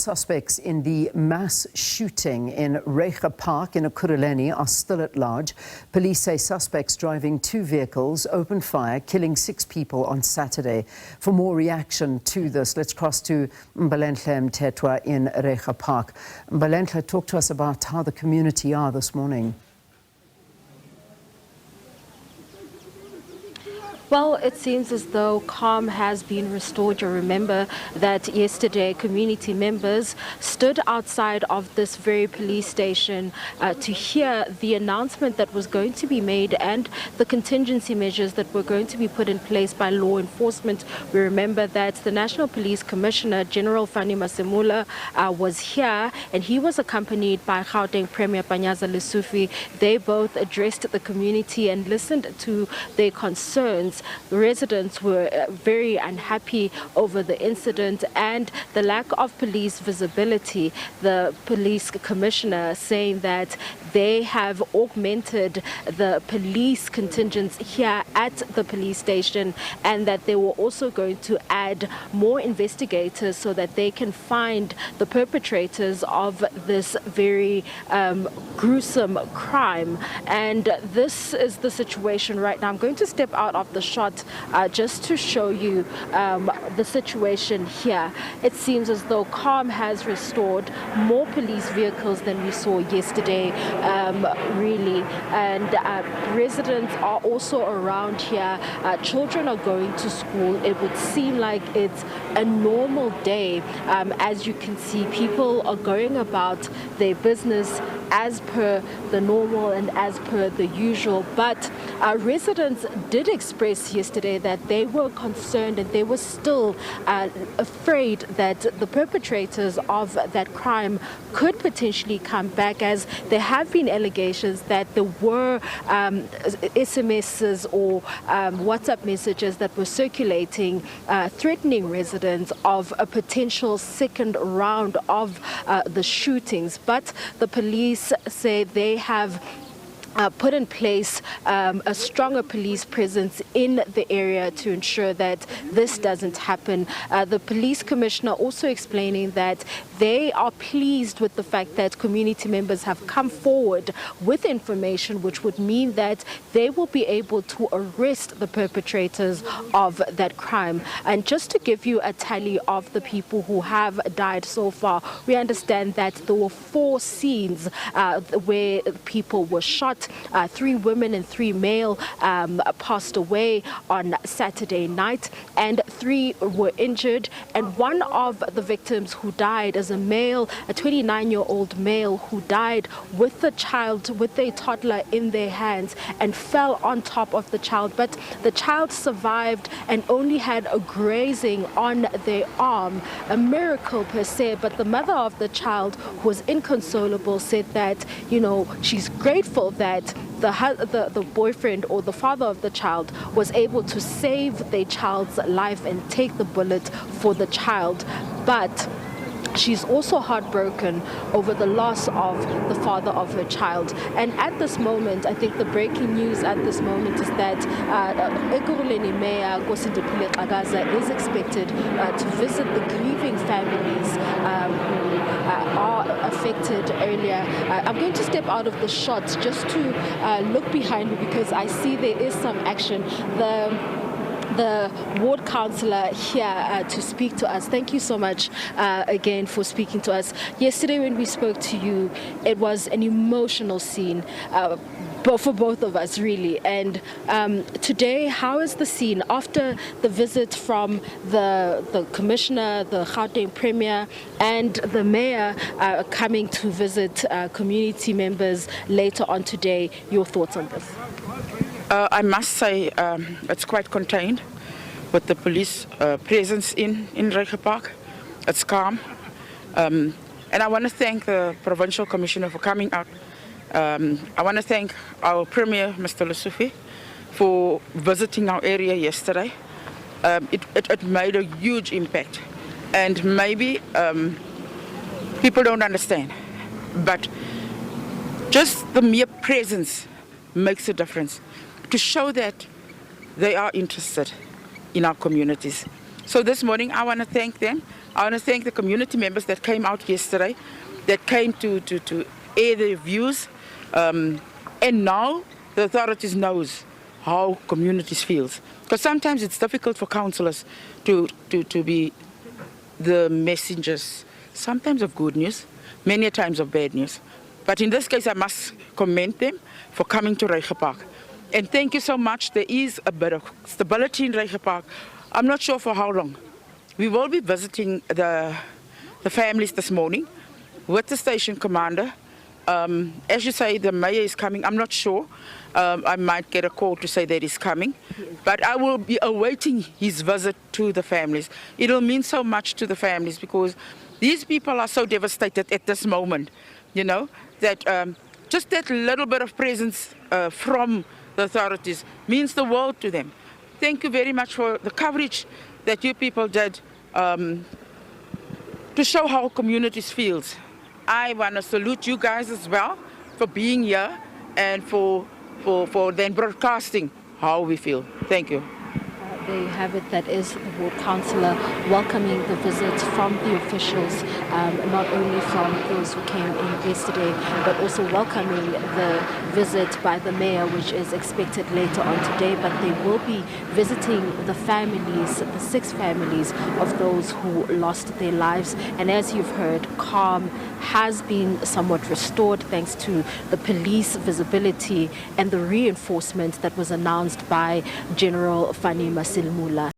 suspects in the mass shooting in Reiger Park in Ekurhuleni are still at large. Police say suspects driving two vehicles opened fire, killing 6 people on Saturday. For more reaction to this, let's cross to Mbalenhle Mthethwa in Reiger Park. Mbalenhle, talk to us about how the community are this morning. Well, it seems as though calm has been restored. You remember that yesterday community members stood outside of this very police station to hear the announcement that was going to be made and the contingency measures that were going to be put in place by law enforcement. We remember that the National Police Commissioner, General Fani Masemula, was here, and he was accompanied by Gauteng Premier Panyaza Lesufi. They both addressed the community and listened to their concerns. The residents were very unhappy over the incident and the lack of police visibility. The police commissioner saying that they have augmented the police contingents here at the police station, and that they were also going to add more investigators so that they can find the perpetrators of this very gruesome crime. And this is the situation right now. I'm going to step out of the shot just to show you the situation here. It seems as though calm has restored, more police vehicles than we saw yesterday, really, and residents are also around here. Children are going to school. It would seem like it's a normal day. As you can see, people are going about their business as per the normal and as per the usual, but residents did express yesterday that they were concerned and they were still afraid that the perpetrators of that crime could potentially come back, as there have been allegations that there were SMSs or WhatsApp messages that were circulating threatening residents of a potential second round of the shootings. But the police say they have put in place a stronger police presence in the area to ensure that this doesn't happen. The police commissioner also explaining that they are pleased with the fact that community members have come forward with information which would mean that they will be able to arrest the perpetrators of that crime. And just to give you a tally of the people who have died so far, we understand that there were 4 scenes where people were shot. 3 women and 3 male passed away on Saturday night, and 3 were injured. And one of the victims who died is a male, a 29-year-old male who died with the child, with a toddler in their hands, and fell on top of the child. But the child survived and only had a grazing on their arm, a miracle per se. But the mother of the child, who was inconsolable, said that, you know, she's grateful that the boyfriend or the father of the child was able to save their child's life and take the bullet for the child. But she's also heartbroken over the loss of the father of her child. And at this moment, I think the breaking news at this moment is that Ekurhuleni Mayor is expected to visit the grieving families who are affected earlier. I'm going to step out of the shot just to look behind me, because I see there is some action. The ward councillor here to speak to us. Thank you so much again for speaking to us. Yesterday when we spoke to you, it was an emotional scene for both of us, really. And today, how is the scene after the visit from the commissioner, the Gauteng Premier, and the mayor coming to visit community members later on today? Your thoughts on this? I must say it's quite contained with the police presence in Reiger Park. It's calm. And I want to thank the Provincial Commissioner for coming out. I want to thank our Premier, Mr. Lesufi, for visiting our area yesterday. It made a huge impact. And maybe people don't understand, but just the mere presence makes a difference, to show that they are interested in our communities. So this morning I want to thank them I want to thank the community members that came out yesterday, that came to air their views. And now the authorities knows how communities feels. Because sometimes it's difficult for councillors to be the messengers, sometimes of good news, many times of bad news. But in this case, I must commend them for coming to Reiger Park. And thank you so much. There is a bit of stability in Reiger Park. I'm not sure for how long. We will be visiting the families this morning with the station commander. As you say, the mayor is coming. I'm not sure. I might get a call to say that he's coming. But I will be awaiting his visit to the families. It will mean so much to the families because these people are so devastated at this moment, you know, that just that little bit of presence from the authorities means the world to them. Thank you very much for the coverage that you people did to show how communities feel. I want to salute you guys as well for being here and for then broadcasting how we feel. Thank you. There you have it. That is the ward councillor welcoming the visit from the officials, not only from those who came in yesterday, but also welcoming the visit by the mayor, which is expected later on today. But they will be visiting the families, the 6 families of those who lost their lives. And as you've heard, calm has been somewhat restored thanks to the police visibility and the reinforcement that was announced by General Fani Masilmula.